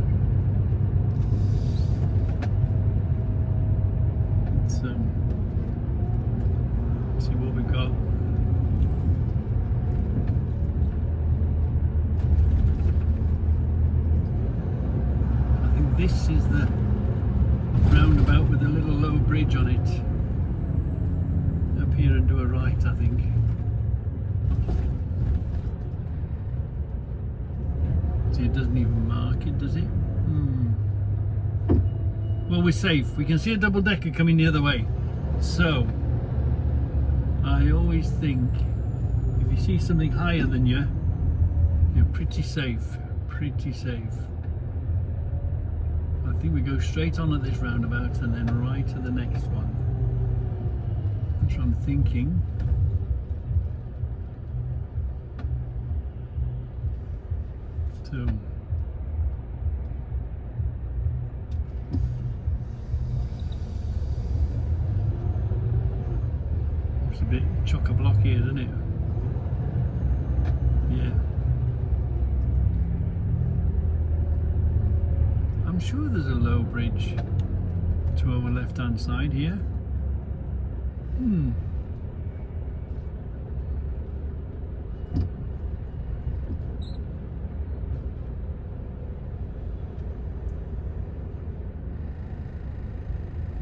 Let's see what we've got. This is the roundabout with a little low bridge on it. Up here and do a right, I think. See, it doesn't even mark it, does it? Well, we're safe. We can see a double-decker coming the other way. So, I always think if you see something higher than you, you're pretty safe. Pretty safe. I think we go straight on at this roundabout and then right to the next one. That's what I'm thinking. So it's a bit chock-a-block here, isn't it? Yeah. I'm sure there's a low bridge to our left hand side here.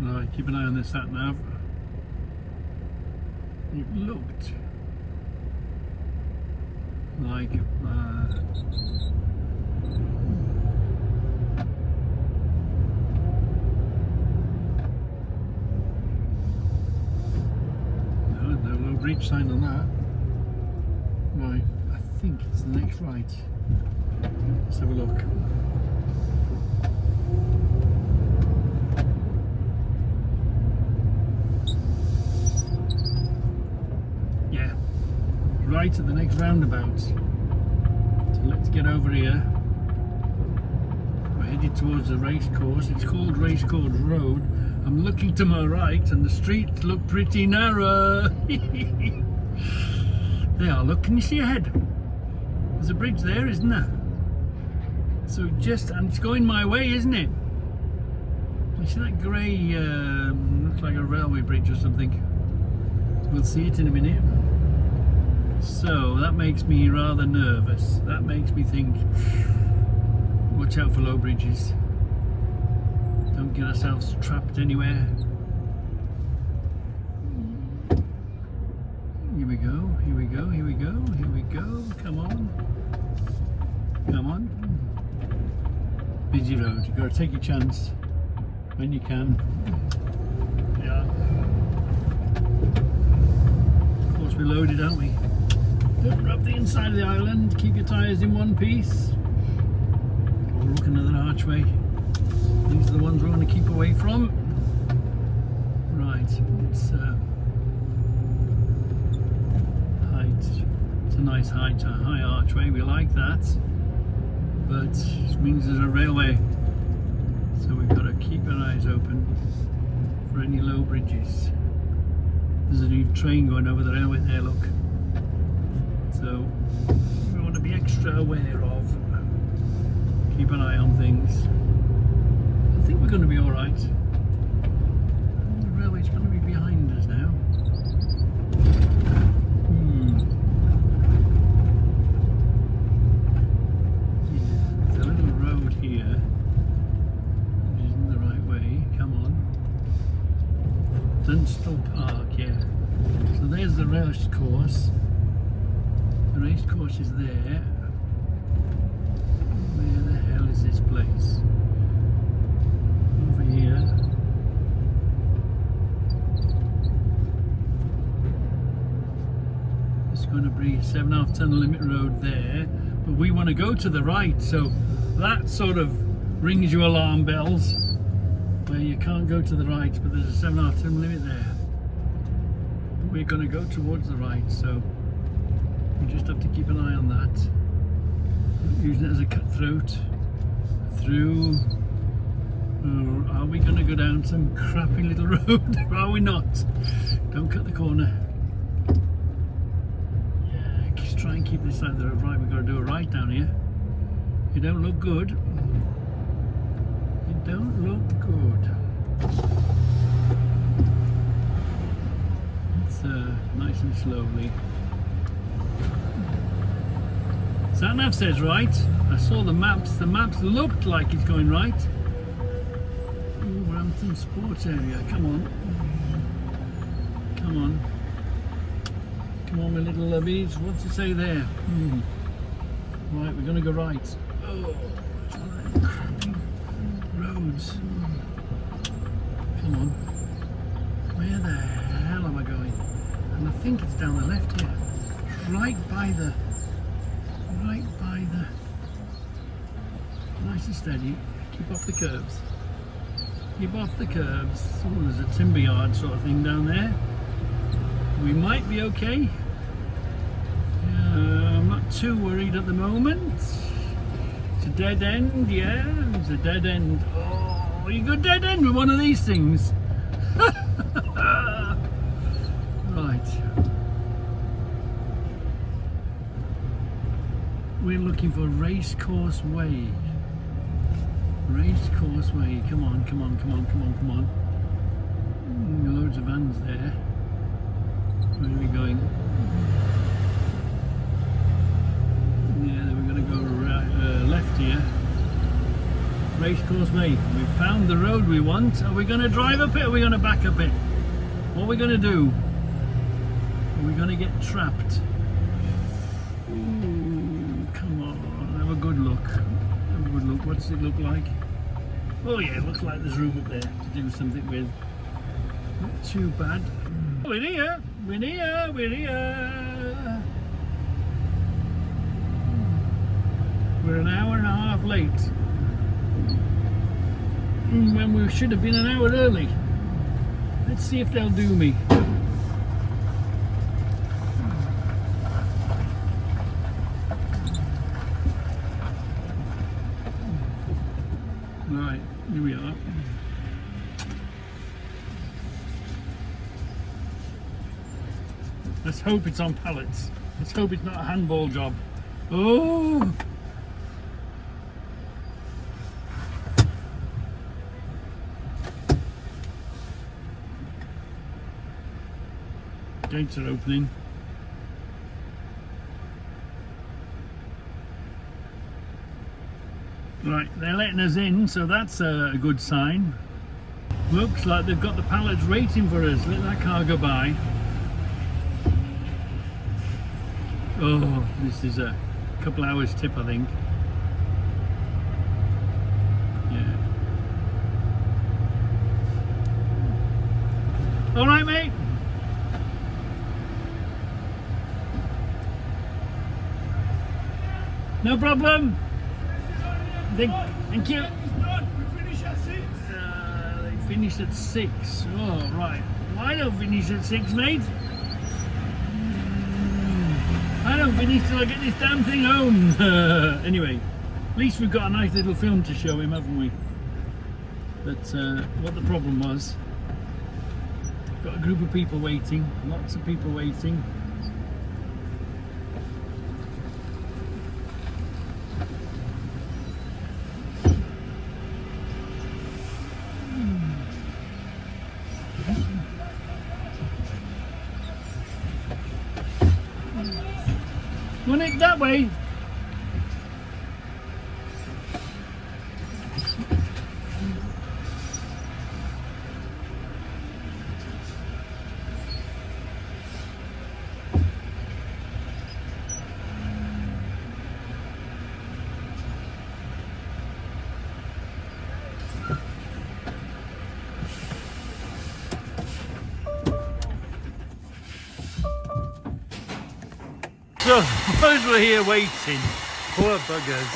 Right, keep an eye on this sat nav. It looked like bridge sign on that. Right, I think it's the next right. Let's have a look. Yeah, right at the next roundabout. So let's get over here. We're headed towards the race course. It's called Race Course Road. I'm looking to my right and the streets look pretty narrow. They are, look, can you see ahead? There's a bridge there, isn't there? So and it's going my way, isn't it? You see that grey, looks like a railway bridge or something. We'll see it in a minute. So that makes me rather nervous. That makes me think, watch out for low bridges. Don't get ourselves trapped anywhere. Here we go, here we go, here we go, here we go. Come on. Come on. Busy road, you've got to take your chance when you can. Yeah. Of course we're loaded, aren't we? Don't rub the inside of the island, keep your tyres in one piece. Oh, look, another archway. These are the ones we want to keep away from. Right, it's height. It's a nice height, a high archway. We like that, but it means there's a railway So we've got to keep our eyes open for any low bridges. There's a new train going over the railway there, look. So we want to be extra aware of, keep an eye on things. I think we're going to be alright. The railway's going to be behind us now. Yeah, there's a little road here. Which isn't the right way. Come on. Dunstall Park, yeah. So there's the race course. The race course is there. Where the hell is this place? Over here. It's going to be 7.5 ton limit road there, but we want to go to the right, so that sort of rings you alarm bells where you can't go to the right, but there's a 7.5 ton limit there. But we're going to go towards the right, so we just have to keep an eye on that. Using it as a cut throat through. Or are we going to go down some crappy little road? Or are we not? Don't cut the corner. Yeah, just try and keep this side of the road right. We've got to do a right down here. You don't look good. You don't look good. It's nice and slowly. Sat-nav says right. I saw the maps. The maps looked like it's going right. Wolverhampton Sports Area. Come on. Come on. Come on, my little lovies. What's it say there? Right, we're going to go right. Oh, it's one of them crappy roads. Come on. Where the hell am I going? And I think it's down the left here. Right by the... nice and steady. Keep off the curbs. Keep off the curbs. Oh, there's a timber yard sort of thing down there. We might be okay. I'm not too worried at the moment. It's a dead end, yeah. It's a dead end. Oh, you got dead end with one of these things. Right. We're looking for Racecourse Way. Racecourse Way. Come on, come on, come on, come on, come on. Loads of vans there. Where are we going? Yeah, we're going to go right, left here. Racecourse Way. We've found the road we want. Are we going to drive up it or are we going to back up it? What are we going to do? Are we going to get trapped? Ooh, come on. Have a good look. Have a good look. What's it look like? Oh yeah, it looks like there's room up there to do something with. Not too bad. We're here. We're here. We're here. We're an hour and a half late. When we should have been an hour early. Let's see if they'll do me. Right, here we are. Let's hope it's on pallets. Let's hope it's not a handball job. Oh! Gates are opening. Right, they're letting us in, so that's a good sign. Looks like they've got the pallets waiting for us. Let that car go by. Oh, this is a couple hours tip, I think. Yeah. All right, mate. No problem. Thank you. We finish at 6. They finished at 6. Oh, right. I don't finish at 6, mate. I don't finish till I get this damn thing home. Anyway, at least we've got a nice little film to show him, haven't we? But what the problem was, got a group of people waiting, lots of people waiting. Want it that way? So, suppose we're here waiting. Poor buggers.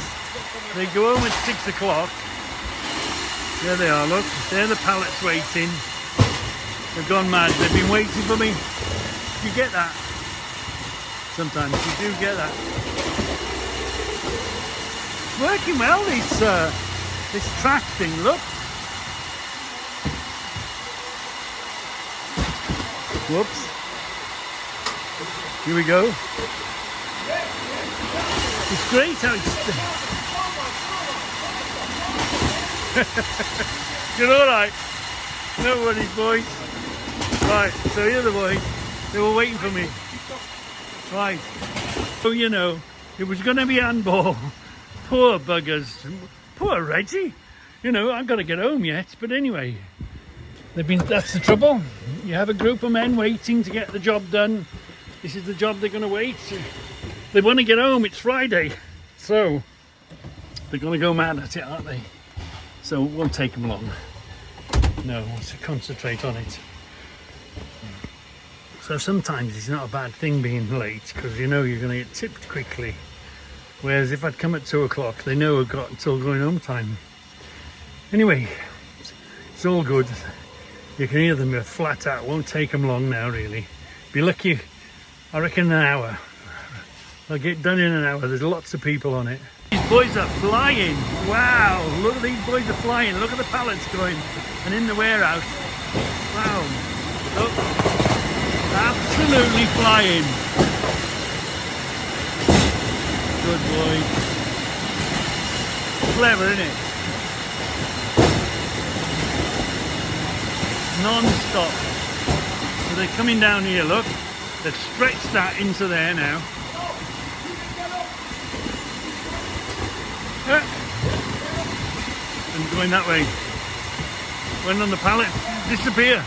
They go home at 6 o'clock. There they are, look. They're the pallets waiting. They've gone mad. They've been waiting for me. You get that? Sometimes you do get that. It's working well, this track thing, look. Whoops. Here we go. It's great how it's... You're alright. No worries, boys. Right, so the other boys, they were waiting for me. Right. So, you know, it was going to be handball. Poor buggers. Poor Reggie. You know, I've got to get home yet. But anyway, that's the trouble. You have a group of men waiting to get the job done. This is the job they're going to wait. They want to get home. It's Friday. So they're going to go mad at it, aren't they? So it won't take them long. No, to concentrate on it. So sometimes it's not a bad thing being late, because you know you're going to get tipped quickly. Whereas if I'd come at 2 o'clock, they know I've got until going home time. Anyway, it's all good. You can hear them flat out. Won't take them long now, really. Be lucky, I reckon, an hour. They'll get done in an hour. There's lots of people on it. These boys are flying. Wow, look at these boys are flying. Look at the pallets going and in the warehouse. Wow, look, absolutely flying. Good boy. Clever, isn't it? Non-stop. So they're coming down here, look. They've stretched that into there now. Yeah. And going that way. Went on the pallet, disappear.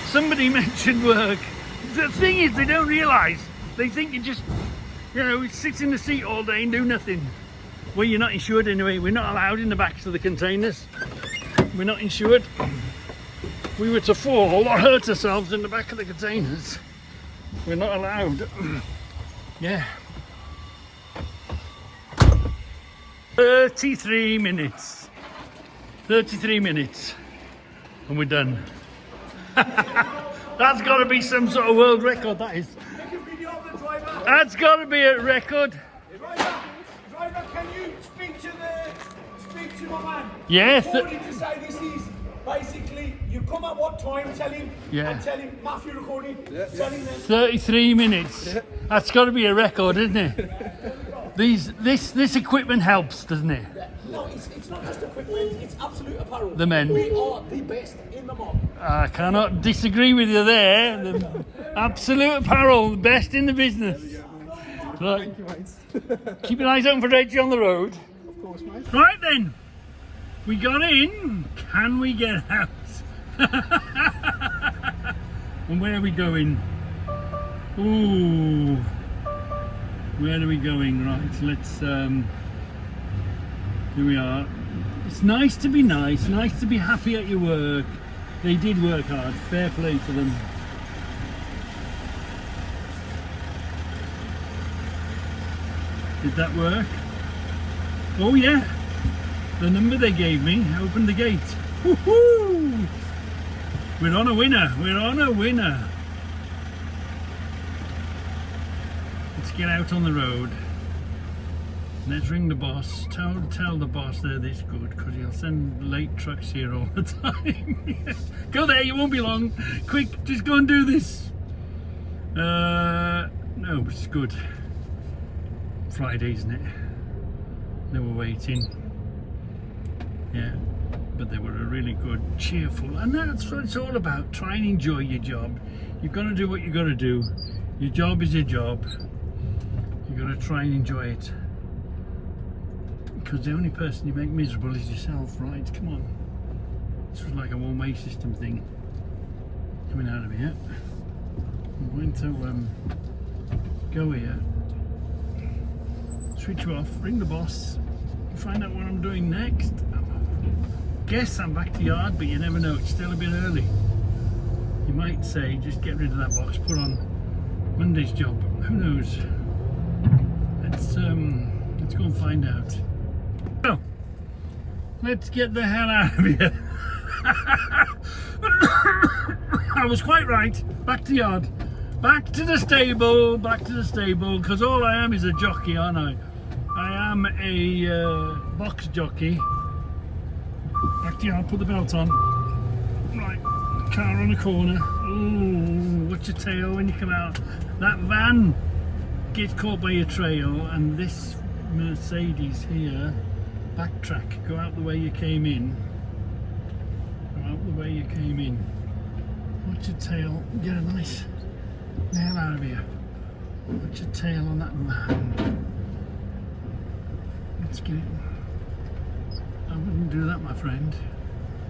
Somebody mentioned work. The thing is, they don't realise. They think you just, you know, sit in the seat all day and do nothing. Well, you're not insured anyway. We're not allowed in the backs of the containers. We're not insured. If we were to fall or hurt ourselves in the back of the containers, we're not allowed. Yeah. 33 minutes. 33 minutes. And we're done. That's got to be some sort of world record, that is. That's got to be a record. Driver, can you speak to my man? Yes. I wanted to say this is basically, you come at what time, tell him, and tell him, Matthew recording, tell him then. 33 minutes. That's got to be a record, isn't it? This equipment helps, doesn't it? No, it's not just equipment, it's absolute apparel. The men. We are the best in the mob. I cannot disagree with you there. The absolute apparel, the best in the business. Right. Thank you, mate. Keep your eyes open for Reggie on the road. Of course, mate. Right then, we got in. Can we get out? And where are we going? Ooh, where are we going? Right, let's. Here we are. It's nice to be nice to be happy at your work. They did work hard. Fair play to them. Did that work? Oh yeah, the number they gave me opened the gate. Woohoo! We're on a winner. We're on a winner. Let's get out on the road. Let's ring the boss. Tell the boss they're this good, because he'll send late trucks here all the time. Go there, you won't be long. Quick, just go and do this. No, it's good. Friday, isn't it? They were waiting. Yeah, but they were a really good, cheerful, and that's what it's all about. Try and enjoy your job. You've got to do what you've got to do. Your job is your job. You've got to try and enjoy it. Because the only person you make miserable is yourself, right? Come on. This was like a one-way system thing. Coming out of here. I'm going to go here. Switch off, ring the boss, find out what I'm doing next. Guess I'm back to yard, but you never know, it's still a bit early. You might say, just get rid of that box, put on Monday's job. Who knows? Let's go and find out. So, let's get the hell out of here. I was quite right. Back to yard. Back to the stable, because all I am is a jockey, aren't I? I am a box jockey. Back to yard, put the belt on. Right, car on the corner. Ooh, watch your tail when you come out. That van gets caught by your trail, and this Mercedes here, backtrack, go out the way you came in. Go out the way you came in. Watch your tail, get a nice... the hell out of here. Watch your tail on that van. Let's get it. I wouldn't do that, my friend.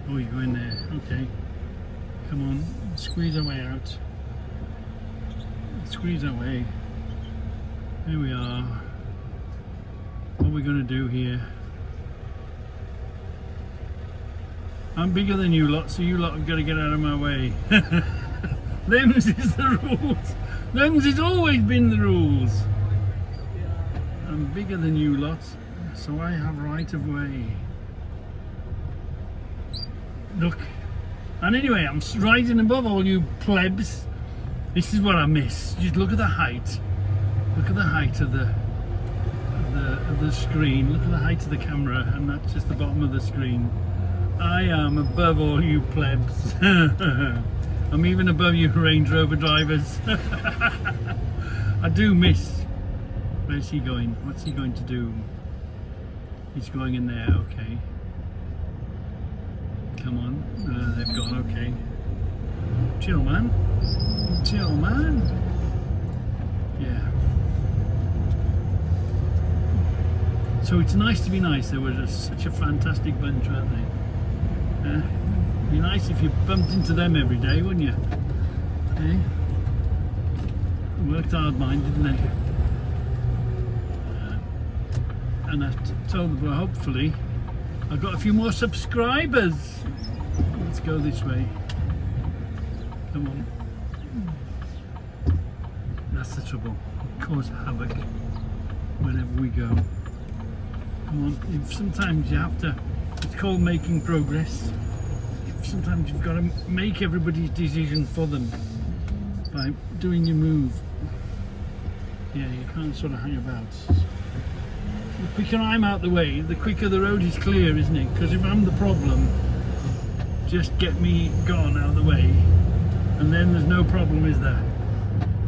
Oh, you go in there. Okay. Come on. Squeeze our way out. Squeeze our way. There we are. What are we going to do here? I'm bigger than you lot, so you lot have got to get out of my way. Them's is the rules. Them's has always been the rules. I'm bigger than you lot, so I have right of way. Look. And anyway, I'm riding above all you plebs. This is what I miss. Just look at the height. Look at the height of the screen. Look at the height of the camera, and that's just the bottom of the screen. I am above all you plebs. I'm even above you Range Rover drivers. I do miss. Where's he going? What's he going to do? He's going in there, okay. Come on, they've gone, okay. Chill, man. Chill, man. Yeah. So it's nice to be nice. They were just such a fantastic bunch, weren't they? It'd be nice if you bumped into them every day, wouldn't you? Eh? Worked hard, mind, didn't they? And I told them, well, hopefully, I've got a few more subscribers. Let's go this way. Come on. That's the trouble. It causes havoc whenever we go. Come on. Sometimes you have to. It's called making progress. Sometimes you've got to make everybody's decision for them by doing your move. Yeah, you can't sort of hang about. The quicker I'm out the way, the quicker the road is clear, isn't it? Because if I'm the problem, just get me gone out of the way, and then there's no problem, is there?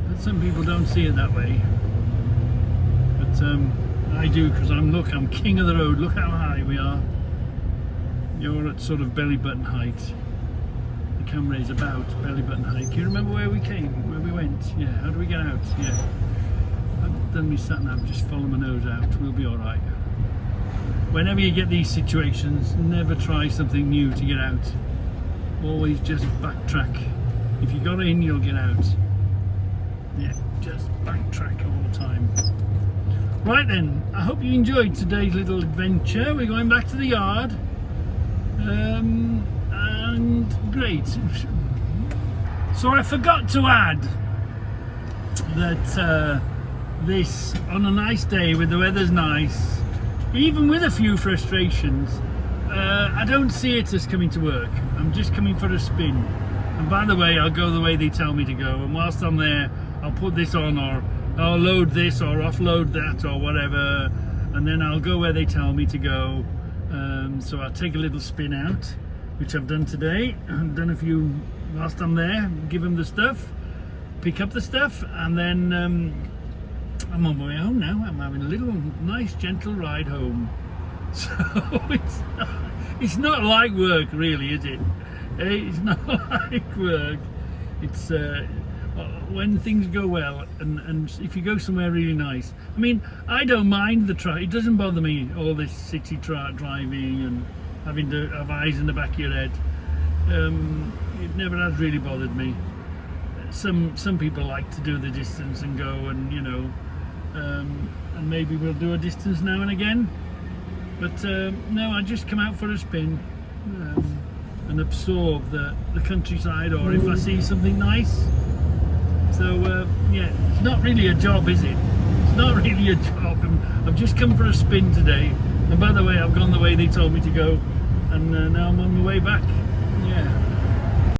But some people don't see it that way. But I do, because I'm king of the road. Look how high we are. You're at sort of belly button height. The camera is about belly button height. Can you remember where we came, where we went? Yeah, how do we get out? Yeah. I've done me sat nav, just follow my nose out, we'll be alright. Whenever you get these situations, never try something new to get out. Always just backtrack. If you got in, you'll get out. Yeah, just backtrack all the time. Right then, I hope you enjoyed today's little adventure. We're going back to the yard. And great. So I forgot to add that this, on a nice day with the weather's nice, even with a few frustrations, I don't see it as coming to work. I'm just coming for a spin. And by the way, I'll go the way they tell me to go, and whilst I'm there, I'll put this on, or I'll load this or offload that or whatever, and then I'll go where they tell me to go. So I'll take a little spin out, which I've done today. I've done a few whilst I'm there, give them the stuff, pick up the stuff, and then I'm on my way home now. I'm having a little nice gentle ride home. So it's not like work really, is it? It's not like work. It's when things go well, and if you go somewhere really nice. I mean, I don't mind the traffic. It doesn't bother me, all this city driving and having to have eyes in the back of your head. It never has really bothered me. Some people like to do the distance and go, and you know, and maybe we'll do a distance now and again. But no, I just come out for a spin and absorb the countryside, or if I see something nice. So yeah, it's not really a job, is it? It's not really a job. I've just come for a spin today, and by the way, I've gone the way they told me to go, and now I'm on my way back.